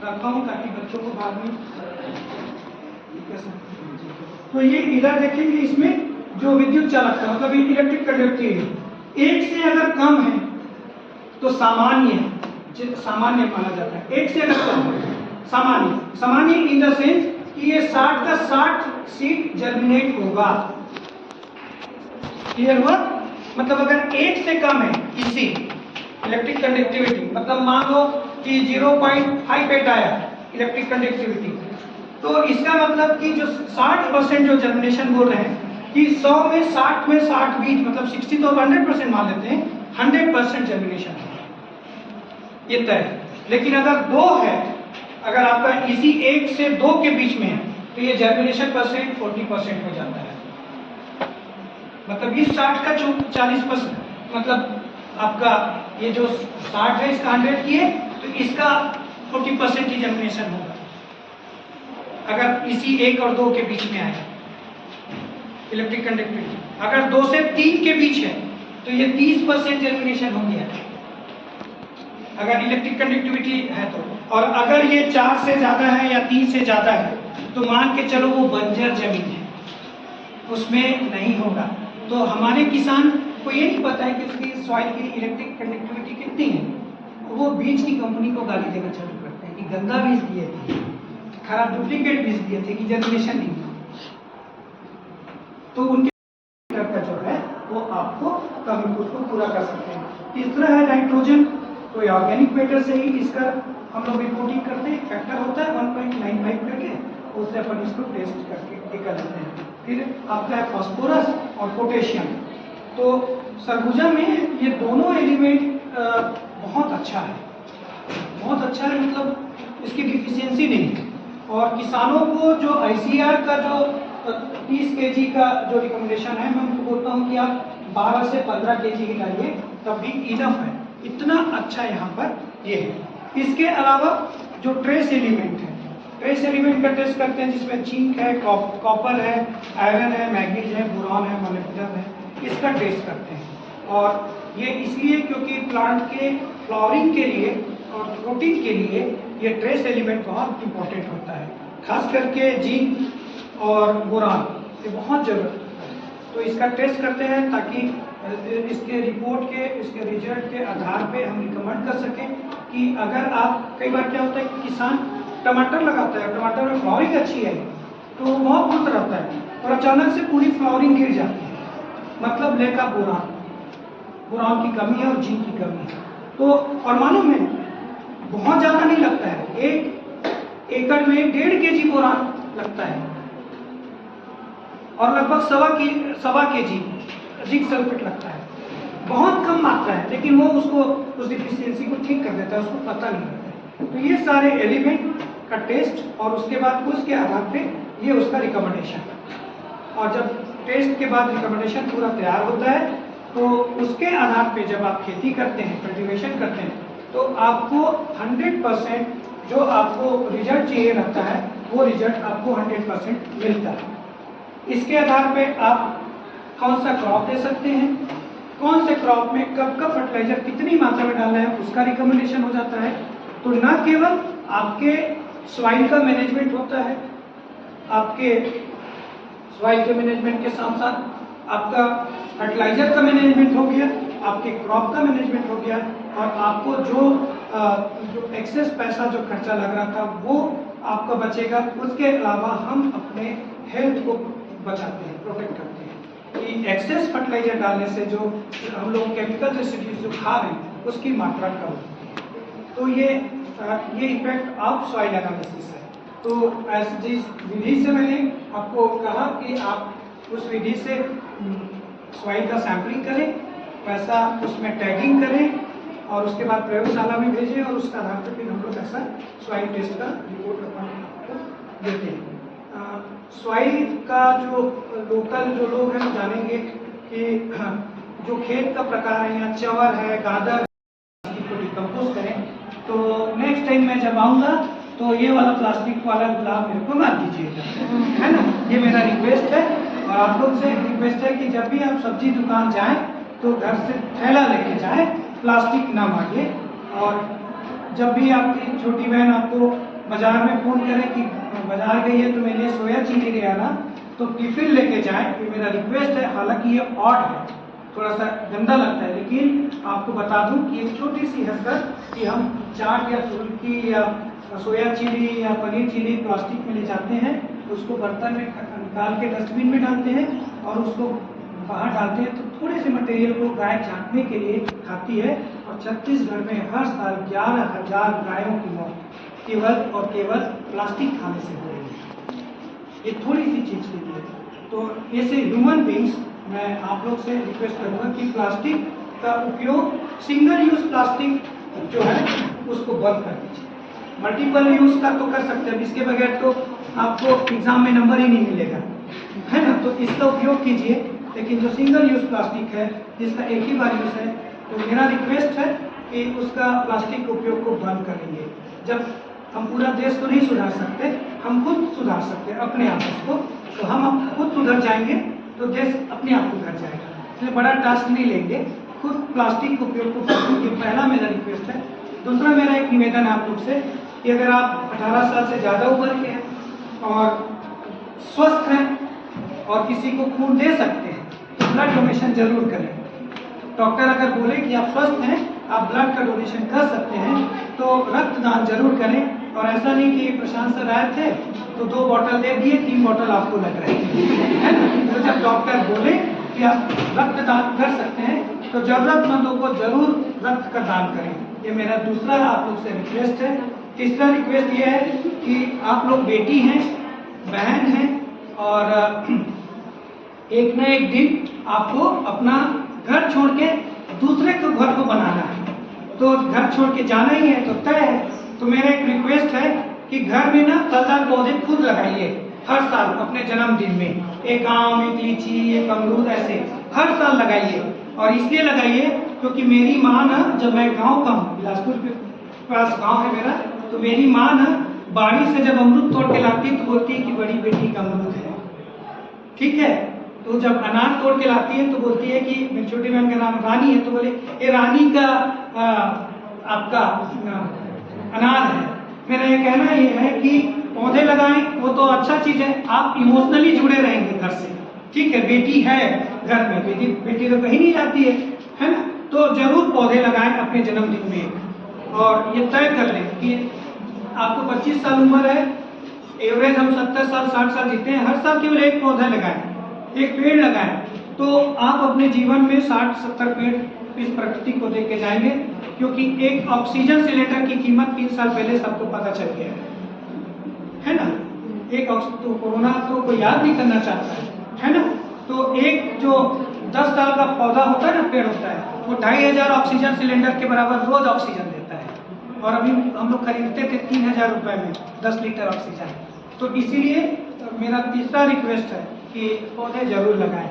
रखा हूं ताकि बच्चों को बाद में, तो ये इधर देखेंगे, इसमें जो विद्युत चालकता मतलब इलेक्ट्रिक कंडक्टिविटी 1 से अगर कम है तो सामान्य माना जाता है। 1 से अगर कम है सामान्य इन द सेंस कि ये 60 का 60 सीड जर्मिनेट होगा। क्लियर हुआ? मतलब अगर 1 से कम है इसी इलेक्ट्रिक कंडक्टिविटी, मतलब मान लो कि 0.58 आया इलेक्ट्रिक कंडक्टिविटी, तो इसका मतलब कि जो 60% जो जर्मिनेशन बोल रहे हैं कि 100 में 60 बीज, मतलब 60 तो 100% मान लेते हैं, 100% जर्मिनेशन है, ये तय है। लेकिन अगर 2 है, अगर आपका इसी 1 से 2 के बीच में है तो ये जर्मिनेशन परसेंट 40% हो जाता है। मतलब इस 60 का 40%, मतलब आपका ये जो 60 है इसका 100 की है तो इसका 40% ही जर्मिनेशन होगा अगर इसी 1 और 2 के बीच में आए इलेक्ट्रिक कंडक्टिविटी। अगर 2 से 3 के बीच है तो ये 30% जर्मिनेशन हो गया अगर इलेक्ट्रिक कंडक्टिविटी है तो। और अगर ये 4 से ज्यादा है या 3 से ज्यादा है तो मान के चलो वो बंजर जमीन है, उसमें नहीं होगा। तो हमारे किसान को ये नहीं पता है कि उसकी सॉइल की इलेक्ट्रिक कंडक्टिविटी कितनी है, वो बीज की कंपनी को गाली देना चालू करते हैं कि गंदा बीज दिए थे, खराब डुप्लीकेट बीज दिए थे, कि जर्मिनेशन नहीं था। तो उनके का जो है वो आपको कमी उसको पूरा कर सकते हैं। तीसरा है नाइट्रोजन, तो ऑर्गेनिक मैटर से ही इसका हम लोग रिपोर्टिंग करते हैं, फैक्टर होता है 1.95 करके, उससे अपन इसको टेस्ट करके निकाल लेते हैं। फिर आपका है फास्फोरस और पोटेशियम। तो सरगुजा में ये दोनों एलिमेंट बहुत अच्छा है, बहुत अच्छा है, मतलब इसकी डिफिशियंसी नहीं है। और किसानों को जो ICR का जो 30 kg का जो रिकमेंडेशन है, मैं उनको बोलता हूँ कि आप 12 से 15 kg ही लाइए तब भी इनफ है, इतना अच्छा यहाँ पर ये है। इसके अलावा जो ट्रेस एलिमेंट है, ट्रेस एलिमेंट का टेस्ट करते हैं जिसमें जिंक है, कॉपर है, आयरन है, मैग्नीज है, बोरॉन है, मोलिब्डेनम है, इसका टेस्ट करते हैं। और ये इसलिए क्योंकि प्लांट के फ्लावरिंग के लिए और प्रोटीन के लिए ये ट्रेस एलिमेंट बहुत इंपॉर्टेंट होता है, खास करके जिंक और बोरान, ये बहुत जरूरत होता है। तो इसका टेस्ट करते हैं ताकि इसके रिपोर्ट के, इसके रिजल्ट के आधार पे हम रिकमेंड कर सकें कि अगर आप, कई बार क्या होता है कि किसान टमाटर लगाता है, टमाटर में फ्लावरिंग अच्छी है तो वो बहुत खुश रहता है और अचानक से पूरी फ्लावरिंग गिर जाती है, मतलब लेका बोरान की कमी है और जिंक की कमी है। तो और मालूम है बहुत ज़्यादा नहीं लगता है, 1 एकड़ में 1.5 kg बोरान लगता है और लगभग 1.25 kg जिंक सल्फेट लगता है, बहुत कम मात्रा है, लेकिन वो उसको उस डिफिशियंसी को ठीक कर देता है, उसको पता नहीं लगता है। तो ये सारे एलिमेंट का टेस्ट और उसके बाद उसके आधार पे ये उसका रिकमेंडेशन। और जब टेस्ट के बाद रिकमेंडेशन पूरा तैयार होता है, तो उसके आधार पे जब आप खेती करते हैं, कल्टीवेशन करते हैं, तो आपको 100% जो आपको रिजल्ट चाहिए रहता है वो रिजल्ट आपको 100% मिलता है। इसके आधार पे आप कौन सा क्रॉप दे सकते हैं, कौन से क्रॉप में कब कब फर्टिलाइजर कितनी मात्रा में डालना है उसका रिकमेंडेशन हो जाता है। तो न केवल आपके सॉइल का मैनेजमेंट होता है, आपके सॉइल के मैनेजमेंट के साथ साथ आपका फर्टिलाइजर का मैनेजमेंट हो गया, आपके क्रॉप का मैनेजमेंट हो गया, और आपको जो एक्सेस पैसा जो खर्चा लग रहा था वो आपका बचेगा। उसके अलावा हम अपने हेल्थ को बचाते हैं, प्रोटेक्ट करते हैं कि एक्सेस फर्टिलाइजर डालने से जो हम लोग केमिकल रेसिड्यूज जो खा रहे हैं उसकी मात्रा कम होती है। तो ये इफेक्ट ऑफ सॉइल एनालिसिस है। तो जिस विधि से मैंने आपको कहा कि आप उस विधि से सॉइल का सैंपलिंग करें, वैसा उसमें टैगिंग करें और उसके बाद प्रयोगशाला में भेजें, और उसका आधार पर फिर हम लोग ऐसा सॉइल टेस्ट का रिपोर्ट आपको देते हैं। सॉइल का जो लोकल जो लोग हैं जानेंगे कि जो खेत का प्रकार है, या चवर है, गादर को डिकम्पोज करें। तो नेक्स्ट टाइम मैं जब आऊँगा तो ये वाला प्लास्टिक वाला गुलाब मेरे को मत दीजिएगा, है ना। ये मेरा रिक्वेस्ट है, और आप लोग से रिक्वेस्ट है कि जब भी आप सब्जी दुकान जाएं तो घर से थैला लेके जाएं, प्लास्टिक ना मांगे। और जब भी आपकी छोटी बहन आपको बाजार में फ़ोन करे कि बाजार गई है तो मेरे लिए सोया चिली ले आना, तो टिफिन लेके जाएं, ये मेरा रिक्वेस्ट है। हालांकि ये ऑड है, थोड़ा सा गंदा लगता है, लेकिन आपको बता दूं कि एक छोटी सी हरकत कि हम चाट या फुल्की या सोया चिली या पनीर चिली प्लास्टिक में ले जाते हैं, उसको बर्तन में निकाल के डस्टबिन में डालते हैं और उसको बाहर डालते हैं, तो थोड़े से मटेरियल को गाय चाटने के लिए खाती है। और छत्तीसगढ़ में हर साल 11,000 गायों की मौत केवल और केवल प्लास्टिक खाने से हो रही है। ये थोड़ी सी चीज़ के लिए, तो ऐसे ह्यूमन बींग्स मैं आप लोग से रिक्वेस्ट करूँगा कि प्लास्टिक का उपयोग, सिंगल यूज प्लास्टिक जो है उसको बंद कर दीजिए। मल्टीपल यूज का तो कर सकते हैं, इसके बगैर तो आपको एग्जाम में नंबर ही नहीं मिलेगा, है ना। तो इसका उपयोग कीजिए, लेकिन जो सिंगल यूज प्लास्टिक है जिसका एक ही बार यूज है, तो मेरा रिक्वेस्ट है कि उसका प्लास्टिक उपयोग को बंद करेंगे। जब हम पूरा देश को नहीं सुधार सकते, हम खुद सुधार सकते हैं अपने आप को, तो हम खुद सुधर जाएंगे तो देश अपने आप सुधर जाएगा। इसलिए बड़ा टास्क नहीं लेंगे, खुद प्लास्टिक उपयोग को बंद। ये पहला मेरा रिक्वेस्ट है। दूसरा मेरा एक निवेदन है आप लोग से कि अगर आप 18 साल से ज़्यादा उम्र के हैं और स्वस्थ हैं और किसी को खून दे सकते हैं तो ब्लड डोनेशन जरूर करें। डॉक्टर अगर बोले कि आप स्वस्थ हैं, आप ब्लड का डोनेशन कर सकते हैं, तो रक्तदान जरूर करें। और ऐसा नहीं कि प्रशांत सर आए थे तो 2 बोतल दे दिए, 3 बोतल आपको लग रहे थे, है ना। तो जब डॉक्टर बोले कि आप रक्तदान कर सकते हैं तो जरूरतमंदों को जरूर रक्त का दान करें। ये मेरा दूसरा आप लोग से रिक्वेस्ट है। तीसरा रिक्वेस्ट ये है कि आप लोग बेटी हैं, बहन हैं, और एक न एक दिन आपको अपना घर छोड़ के दूसरे के घर को बनाना है, तो घर छोड़ के जाना ही है तो तय है। तो मेरा एक रिक्वेस्ट है कि घर में ना फलदार पौधे खुद लगाइए हर साल अपने जन्मदिन में। एक आम, एक लीची, एक अमरूद, ऐसे हर साल लगाइए। और इसलिए लगाइए क्योंकि मेरी माँ ना, जब मैं गाँव का हूँ, बिलासपुर के पास गाँव है मेरा, तो मेरी माँ ना बाड़ी से जब अमरूद तोड़ के लाती है तो बोलती है कि बड़ी बेटी का अमरूद है, ठीक है। तो जब अनार तोड़ के लाती है तो बोलती है कि मेरी छोटी बहन का नाम रानी है, तो बोले ये रानी का आपका अनार है। मेरा ये कहना ये है कि पौधे लगाएं, वो तो अच्छा चीज़ है, आप इमोशनली जुड़े रहेंगे घर से, ठीक है। बेटी है घर में, बेटी तो कहीं नहीं जाती है ना। तो जरूर पौधे लगाएं अपने जन्मदिन में, और ये तय कर लें कि आपको 25 साल उम्र है, एवरेज हम 70 साल 60 साल जीते हैं, हर साल केवल एक पौधा लगाएं, एक पेड़ लगाएं, तो आप अपने जीवन में 60-70 पेड़ इस प्रकृति को देख के जाएंगे। क्योंकि एक ऑक्सीजन सिलेंडर की कीमत 3 साल पहले सबको पता चल गया है ना। एक तो कोरोना तो कोई याद नहीं करना चाहता है ना। तो एक जो 10 साल का पौधा होता है ना, पेड़ होता है, वो 2500 ऑक्सीजन सिलेंडर के बराबर रोज ऑक्सीजन देता है। और अभी हम लोग खरीदते थे 3000 रुपये में 10 लीटर ऑक्सीजन। तो इसीलिए मेरा तीसरा रिक्वेस्ट है कि पौधे जरूर लगाएं,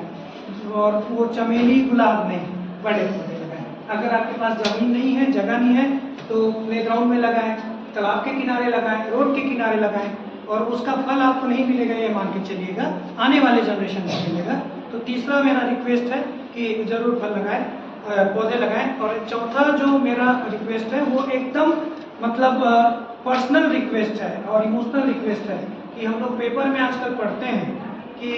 और वो चमेली गुलाब नहीं, बड़े पौधे लगाएं। अगर आपके पास ज़मीन नहीं है, जगह नहीं है, तो प्लेग्राउंड में लगाएं, तालाब के किनारे लगाएं, रोड के किनारे लगाएं, और उसका फल आपको नहीं मिलेगा ये मान के चलिएगा, आने वाले जनरेशन में मिलेगा। तो तीसरा मेरा रिक्वेस्ट है कि जरूर फल लगाएं, पौधे लगाएं। और चौथा जो मेरा रिक्वेस्ट है वो एकदम मतलब पर्सनल रिक्वेस्ट है और इमोशनल रिक्वेस्ट है कि हम लोग पेपर में आजकल पढ़ते हैं कि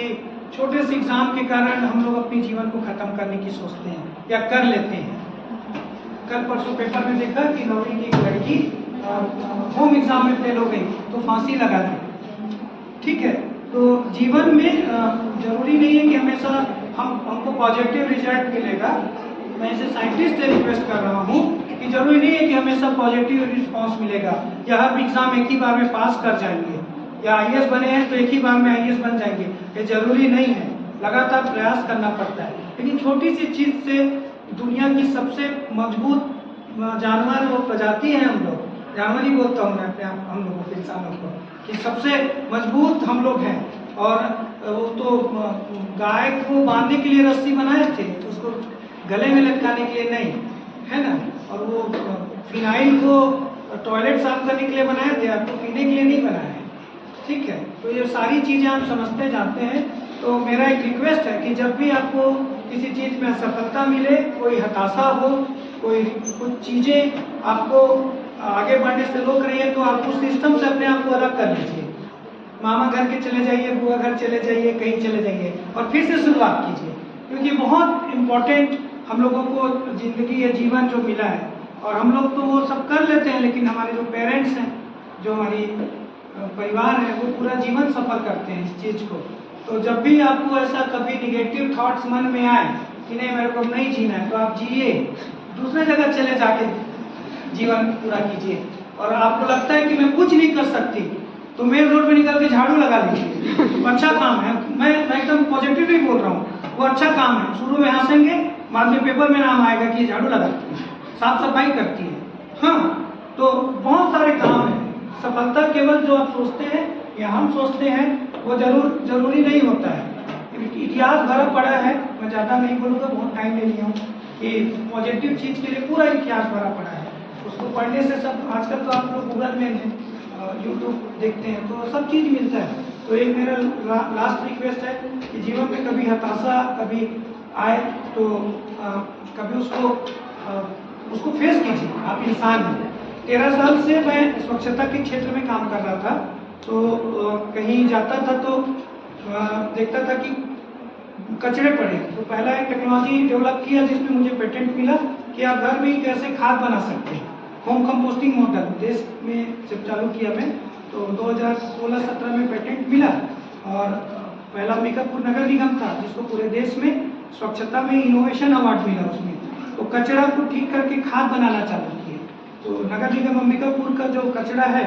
छोटे से एग्जाम के कारण हम लोग अपने जीवन को खत्म करने की सोचते हैं या कर लेते हैं। कल परसों पेपर में देखा कि नौवीं की एक लड़की होम एग्जाम में फेल हो गई तो फांसी लगा दी। ठीक है, तो जीवन में जरूरी नहीं है कि हमेशा हमको पॉजिटिव रिजल्ट मिलेगा। मैं इसे साइंटिस्ट से रिक्वेस्ट कर रहा हूँ कि जरूरी नहीं है कि हमेशा पॉजिटिव रिस्पॉन्स मिलेगा या हर एग्जाम एक ही बार में पास कर जाएंगे, या आईएएस बने हैं तो एक ही बार में आईएएस बन जाएंगे, ये जरूरी नहीं है। लगातार प्रयास करना पड़ता है। लेकिन छोटी सी चीज से दुनिया की सबसे मजबूत जानवर वो प्रजाति है, हम लोग जानवर ही बोलता हूँ मैं अपने आप, हम लोगों के इंसानों को, कि सबसे मजबूत हम लोग हैं। और वो तो गाय को बांधने के लिए रस्सी बनाए थे, उसको गले में लटकाने के लिए नहीं, है ना। और वो फिनाइल को टॉयलेट साफ करने के लिए बनाए थे, आपको पीने के लिए नहीं बनाए। ठीक है, तो ये सारी चीज़ें आप समझते जानते हैं। तो मेरा एक रिक्वेस्ट है कि जब भी आपको किसी चीज़ में असफलता मिले, कोई हताशा हो, कोई कुछ चीज़ें आपको आगे बढ़ने से रोक रही है, तो आप उस सिस्टम से अपने आप को अलग कर लीजिए। मामा घर के चले जाइए, बुआ घर चले जाइए, कहीं चले जाइए और फिर से शुरुआत कीजिए, क्योंकि बहुत इम्पोर्टेंट हम लोगों को जिंदगी या जीवन जो मिला है। और हम लोग तो वो सब कर लेते हैं, लेकिन हमारे जो पेरेंट्स हैं, जो हमारी परिवार है, वो पूरा जीवन सफल करते हैं इस चीज़ को। तो जब भी आपको ऐसा कभी निगेटिव थॉट्स मन में आए कि नहीं मेरे को नहीं जीना है, तो आप जिए, दूसरे जगह चले जाके जीवन पूरा कीजिए। और आपको लगता है कि मैं कुछ नहीं कर सकती, तो मेन रोड पे निकल के झाड़ू लगा लीजिए, तो अच्छा काम है। मैं एकदम पॉजिटिव नहीं बोल रहा हूँ, वो अच्छा काम है। शुरू में हंसेंगे, बाद में पेपर में नाम आएगा कि झाड़ू लगाती है, साफ सफाई करती है। हाँ, तो बहुत सारे काम हैं। सफलता केवल जो आप सोचते हैं या हम सोचते हैं वो जरूरी नहीं होता है। इतिहास भरा पड़ा है, मैं ज़्यादा नहीं बोलूँगा, बहुत टाइम ले लिया हूँ, कि पॉजिटिव चीज़ के लिए पूरा इतिहास भरा पड़ा है। उसको पढ़ने से सब, आजकल तो आप लोग गूगल में हैं, यूट्यूब देखते हैं, तो सब चीज़ मिलता है। तो एक मेरा लास्ट रिक्वेस्ट है कि जीवन में कभी हताशा कभी आए तो कभी उसको फेस कीजिए। आप इंसान हैं। 13 साल से मैं स्वच्छता के क्षेत्र में काम कर रहा था, तो कहीं जाता था तो देखता था कि कचरे पड़े, तो पहला एक टेक्नोलॉजी डेवलप किया जिसमें मुझे पेटेंट मिला कि आप घर में कैसे खाद बना सकते हैं। होम कंपोस्टिंग मॉडल देश में जब चालू किया मैं, तो 2016-17 में पेटेंट मिला। और पहला अंबिकापुर नगर निगम था जिसको पूरे देश में स्वच्छता में इनोवेशन अवार्ड मिला उसमें। तो कचरा को ठीक करके खाद बनाना चालू किया। तो नगर निगम अंबिकापुर का जो कचरा है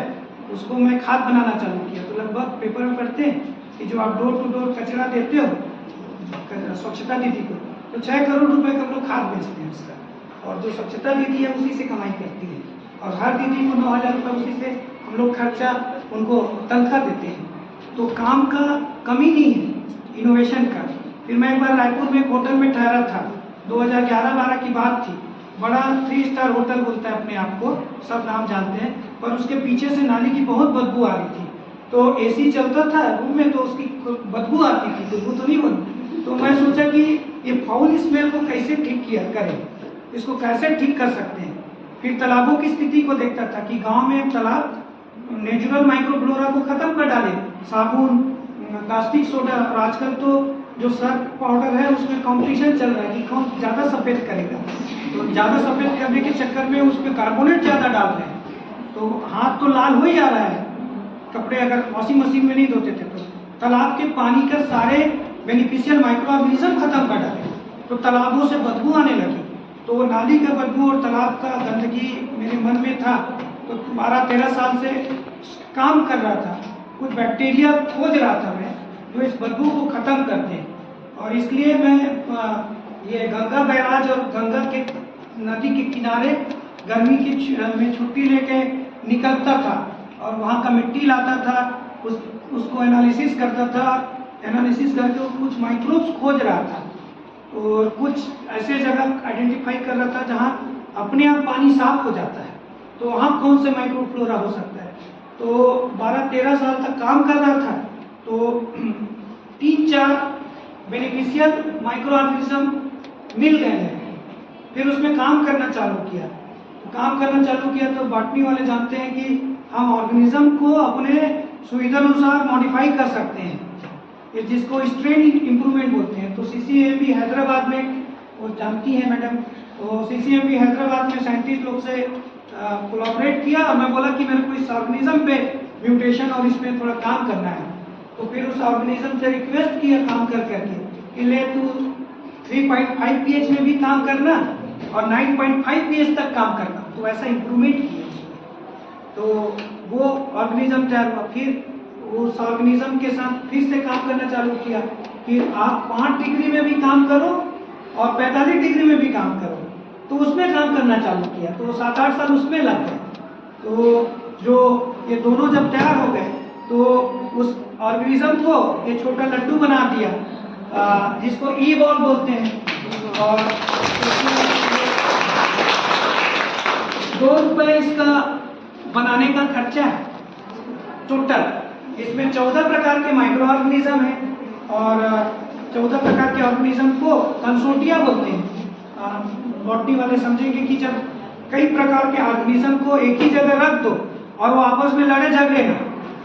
उसको मैं खाद बनाना चालू किया। तो लगभग पेपर में पढ़ते हैं कि जो आप डोर टू डोर कचरा देते हो स्वच्छता दीदी को, तो 6 करोड़ रुपए का हम लोग खाद बेचते हैं उसका, और जो स्वच्छता दीदी है उसी से कमाई करती है। और हर दीदी को 9,000 रुपये उसी से हम लोग खर्चा उनको तनख्वाह देते हैं। तो काम का कमी नहीं है, इनोवेशन का। फिर मैं एक बार रायपुर में एक होटल में ठहरा था, 2011-12 की बात थी। बड़ा 3 स्टार होटल बोलता है अपने आप को, सब नाम जानते हैं, पर उसके पीछे से नाली की बहुत बदबू आ रही थी। तो एसी चलता था रूम में, तो उसकी बदबू आती थी, खुशबू तो नहीं बनी। तो मैं सोचा कि ये फाउल स्मेल को कैसे ठीक किया करें, इसको कैसे ठीक कर सकते हैं। फिर तालाबों की स्थिति को देखता था कि गांव में तालाब नेचुरल माइक्रोफ्लोरा को खत्म कर डाले, साबुन, कास्टिक सोडा, और आजकल तो जो सर्फ पाउडर है उसमें कंपटीशन चल रहा है कि कौन ज़्यादा सफ़ेद करेगा। तो ज़्यादा सफ़ेद करने के चक्कर में उसमें कार्बोनेट ज़्यादा डाल रहे हैं, तो हाथ तो लाल हो ही जा रहा है। कपड़े अगर वॉशिंग मशीन में नहीं धोते थे तो तालाब के पानी का सारे बेनिफिशियल माइक्रो ऑर्गेनिज्म खत्म कर डाले, तो तालाबों से बदबू आने लगी। तो वो नाली का बदबू और तालाब का गंदगी मेरे मन में था, तो 12-13 साल से काम कर रहा था, कुछ बैक्टीरिया खोज रहा था मैं जो इस बदबू को ख़त्म कर दें। और इसलिए मैं ये गंगा बैराज और गंगा के नदी के किनारे गर्मी की में छुट्टी लेके निकलता था और वहाँ का मिट्टी लाता था, उसको एनालिसिस करता था एनालिसिस करके वो कुछ माइक्रोब्स खोज रहा था और कुछ ऐसे जगह आइडेंटिफाई कर रहा था जहाँ अपने आप पानी साफ हो जाता है, तो वहाँ कौन से माइक्रोफ्लोरा हो सकता है। तो 12-13 साल तक काम कर रहा था, तो 3-4 बेनिफिशियल माइक्रो ऑर्गेनिज्म मिल गए हैं। फिर उसमें काम करना चालू किया, तो बॉटनी वाले जानते हैं कि हम ऑर्गेनिज्म को अपने सुविधा अनुसार मॉडिफाई कर सकते हैं, ये जिसको स्ट्रेन इम्प्रूवमेंट बोलते हैं। तो CCMB हैदराबाद में, वो जानती हैं मैडम, तो CCMB हैदराबाद में साइंटिस्ट लोग से कोलैबोरेट किया और मैं बोला कि मेरे को इस ऑर्गेनिज्म पे म्यूटेशन और इसमें थोड़ा काम करना है। तो फिर उस ऑर्गेनिज्म से रिक्वेस्ट किया काम कर करके कि ले तू 3.5 pH में भी काम करना और 9.5 pH तक काम करना, तो ऐसा इम्प्रूवमेंट किया उसमें। तो वो ऑर्गेनिज्म तैयार हुआ। फिर उस ऑर्गेनिज्म के साथ फिर से काम करना चालू किया कि आप 5 डिग्री में भी काम करो और 45 डिग्री में भी काम करो, तो उसमें काम करना चालू किया। तो 7-8 साल उसमें लग गए। तो जो ये दोनों जब तैयार हो गए तो उस ऑर्गेनिज्म को ये छोटा लड्डू बना दिया, जिसको ई-बॉल बोलते हैं। और 2 रुपए इसका बनाने का खर्चा है टोटल। इसमें 14 प्रकार के माइक्रो ऑर्गेनिज्म हैं और 14 प्रकार के ऑर्गेनिज्म को कंसोर्टिया बोलते हैं। बॉटनी वाले समझेंगे कि जब कई प्रकार के ऑर्गेनिज्म को एक ही जगह रख दो और वो आपस में लड़े झगड़े ना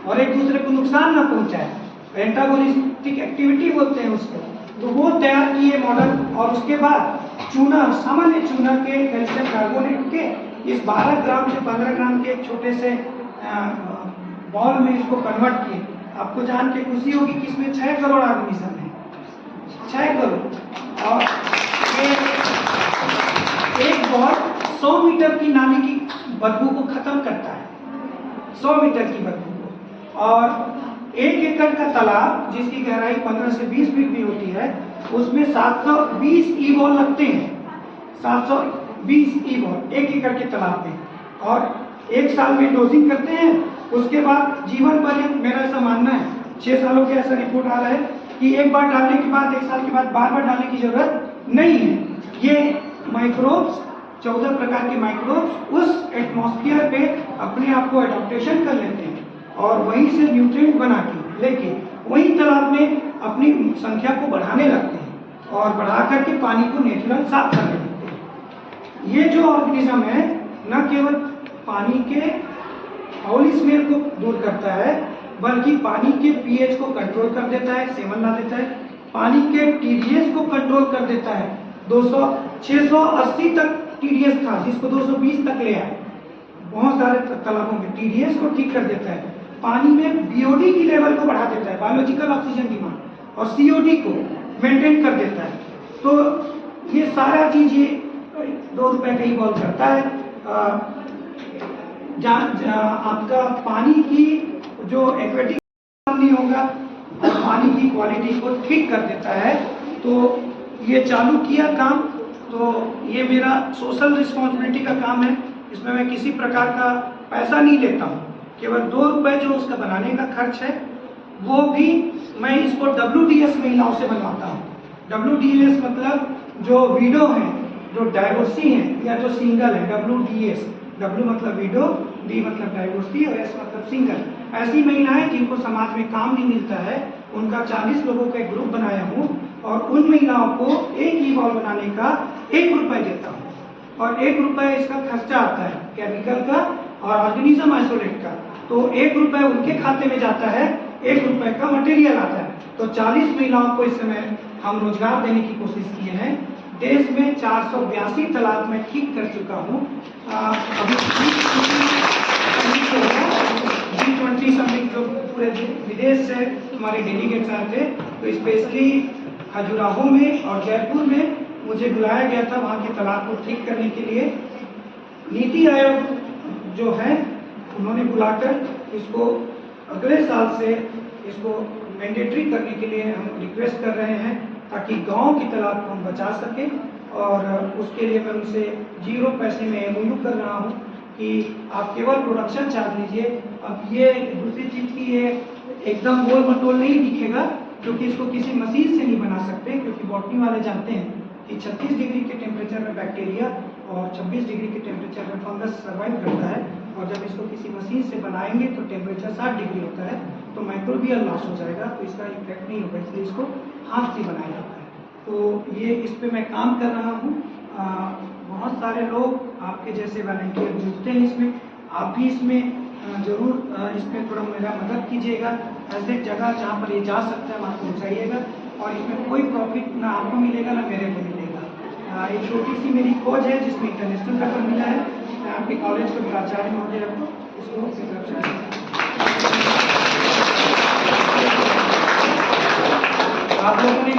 और एक दूसरे को नुकसान ना पहुंचाए, एंटागोनिस्टिक एक्टिविटी बोलते हैं उसको। तो वो तैयार किए मॉडल, और उसके बाद चूना, सामान्य चूना के कैल्शियम कार्बोनेट के इस 12 ग्राम से 15 ग्राम के एक छोटे से बॉल में इसको कन्वर्ट किए। आपको जान के खुशी होगी कि इसमें 6 करोड़ ऑर्गेनिज्म है, 6 करोड़। और एक बॉल 100 मीटर की नाली की बदबू को खत्म करता है, 100 मीटर की बदबू को। और 1 एकड़ का तालाब जिसकी गहराई 15 से 20 फीट भी होती है, उसमें 720 ई-बॉल लगते हैं, 720 ई-बॉल 1 एकड़ के तालाब में। और 1 साल में डोजिंग करते हैं, उसके बाद जीवन पर्यंत, मेरा ऐसा मानना है, 6 सालों के ऐसा रिपोर्ट आ रहा है कि एक बार डालने के बाद 1 साल के बाद बार-बार डालने की जरूरत नहीं है। ये माइक्रोब्स, 14 प्रकार के माइक्रोब्स उस एटमॉस्फेयर पे अपने आप को एडॉप्टेशन कर लेते हैं और वहीं से न्यूट्रिएंट बना के लेके वहीं तालाब में अपनी संख्या को बढ़ाने लगते हैं और बढ़ा करके पानी को नेचुरल साफ करने लगते हैं। ये जो ऑर्गेनिज्म है न केवल पानी के फाउल स्मेल को दूर करता है, बल्कि पानी के पीएच को कंट्रोल कर देता है, सेवन ला देता है, पानी के TDS को कंट्रोल कर देता है। 680 तक TDS था, जिसको 220 तक ले आए। बहुत सारे तालाबों में TDS को ठीक कर देता है, पानी में BOD की लेवल को बढ़ा देता है, बायोलॉजिकल ऑक्सीजन डिमांड, और COD को मेंटेन कर देता है। तो ये सारा चीज ये 2 रुपए का ही बॉल करता है। आपका पानी की जो एक्वेटिक नहीं होगा और पानी की क्वालिटी को ठीक कर देता है। तो ये चालू किया काम, तो ये मेरा सोशल रिस्पॉन्सिबिलिटी का काम है। इसमें मैं किसी प्रकार का पैसा नहीं लेता हूँ, केवल 2 रुपए जो उसका बनाने का खर्च है वो भी मैं इसको WDS महिलाओं से बनवाता हूँ। WDS मतलब जो विडो हैं, जो डाइवोर्सी हैं या जो सिंगल है, WDS। W मतलब विडो, D मतलब डाइवोर्सी और S मतलब सिंगल। ऐसी महिलाएं जिनको समाज में काम नहीं मिलता है, उनका 40 लोगों का एक ग्रुप बनाया हूँ और उन महिलाओं को एक ई-बॉल बनाने का 1 रुपए देता हूँ। और 1 रुपए इसका खर्चा आता है केमिकल का और ऑर्गेनिज्म आइसोलेट का। तो 1 रुपए उनके खाते में जाता है, 1 रुपए का मटेरियल आता है। तो 40 महिलाओं को इस समय हम रोजगार देने की कोशिश किए हैं। देश में 482 तालाब में ठीक कर चुका हूँ। अभी G20 समिट जो पूरे विदेश से हमारे डेलीगेट्स आए थे, तो स्पेशली खजुराहो में और जयपुर में मुझे बुलाया गया था वहाँ के तालाब को ठीक करने के लिए। नीति आयोग जो है उन्होंने बुलाकर इसको अगले साल से इसको मैंडेटरी करने के लिए हम रिक्वेस्ट कर रहे हैं, ताकि गांव की तालाब को हम बचा सकें। और उसके लिए मैं उनसे 0 पैसे में MOU कर रहा हूं कि आप केवल प्रोडक्शन चार्ज लीजिए। अब ये दूसरी चीज़ की ये एकदम गोल मटोल नहीं दिखेगा, क्योंकि इसको किसी मशीन से नहीं बना सकते, क्योंकि बॉटनी वाले जानते हैं कि 36 डिग्री के टेम्परेचर में बैक्टीरिया और 26 डिग्री के टेम्परेचर में फंगस सर्वाइव करता है, और जब इसको किसी मशीन से बनाएंगे तो टेम्परेचर 60 डिग्री होता है, तो माइक्रोबियल लॉस हो जाएगा, तो इसका इफेक्ट नहीं होगा, इसलिए इसको हाथ से बनाया जाता है। तो ये इस पे मैं काम कर रहा हूँ। बहुत सारे लोग आपके जैसे वॉलंटियर जुड़ते हैं इसमें, आप भी इसमें जरूर इसमें थोड़ा मेरा मदद कीजिएगा। ऐसे जगह जहाँ पर ये जा सकता है वहाँ पहुँचाइएगा, और इसमें कोई प्रॉफिट ना आपको मिलेगा ना मेरे को मिलेगा। एक छोटी सी मेरी खोज है जिसमें इंटरनेशनल पेपर मिला है। मैं आपके कॉलेज के प्राचार्य महोदय को इसको आप लोगों ने